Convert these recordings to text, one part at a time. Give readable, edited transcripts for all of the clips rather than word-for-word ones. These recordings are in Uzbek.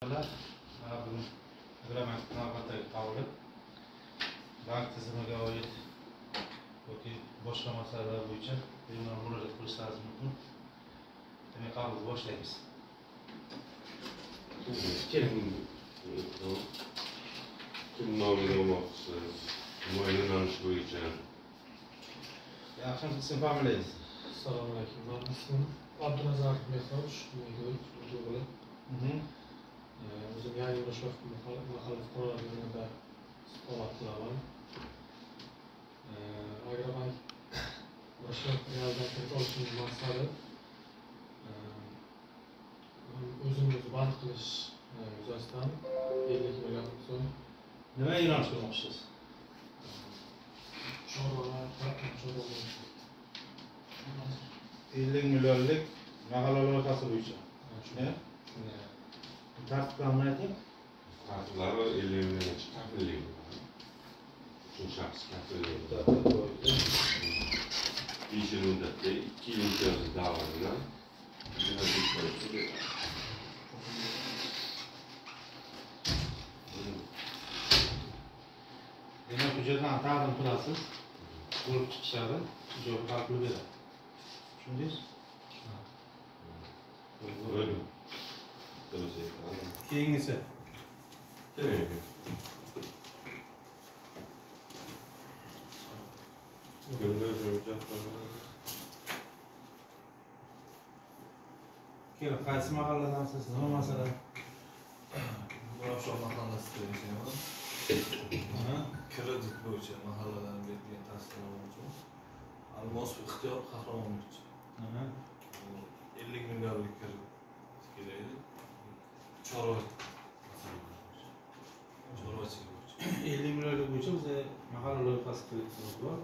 Bugun reglament navbatdagi qabuli bank tizimiga oid yoki boshqa masalalar bo'yicha bemalol murojaat qilishlaringiz mumkin. Demak, qabulni boshlaymiz. Kim nomiga olmoqchisiz? Nima yo'nalish bo'yicha? Yaxshi, ism familiyangiz? Assalomu alaykum. Men ismim Abdunazarov Mehrosh, o'g'li. O'zim yangi Yoshlar mahalla fuqarolar yig'inida istiqomat qilaman. Agrobank boshqa filialdan kredit olishning maqsadi o'zimizni band qilish yuzasidan 50 million so'm Nima yo'nalish qilmoqchisiz? chorvalar 50 millionlik mahalla loyihasi bo'yicha. Tartiblarni ayting. Tartiblari 50 milliongacha kafillik bo'ladi. Uchinchi shaxs kafillik bo'ladi. 5 yil muddatda 2 yil imtiyozli davlat bilan Demak, hujjatlarni taqdim qilasiz. Ko'rib chiqishadi, javob hal qilib beradi. Tushundingiz? Bo'ldi. Keyingisi. Keyin qaysi mahalladansiz? Nima masala? Yoshlar mahallasi deyishadi. Kredit bo'yicha mahalladan berilgan tasdiqnoma uchun almos ixtiyor qahramonlik uchun 50 millionlik kredit kerak. Chorvachilik bo'yicha 50 millionlik bo'yicha biz mahalla loyihasi kreditimiz bor.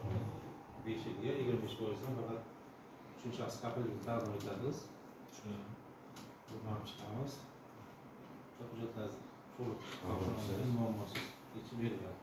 5 yilga 25% faqat uchinchi shaxs kafillikni taqdim etasiz. Bundan chiqamiz. Hujjatlarni to'liq muammosiz yechib beriladi.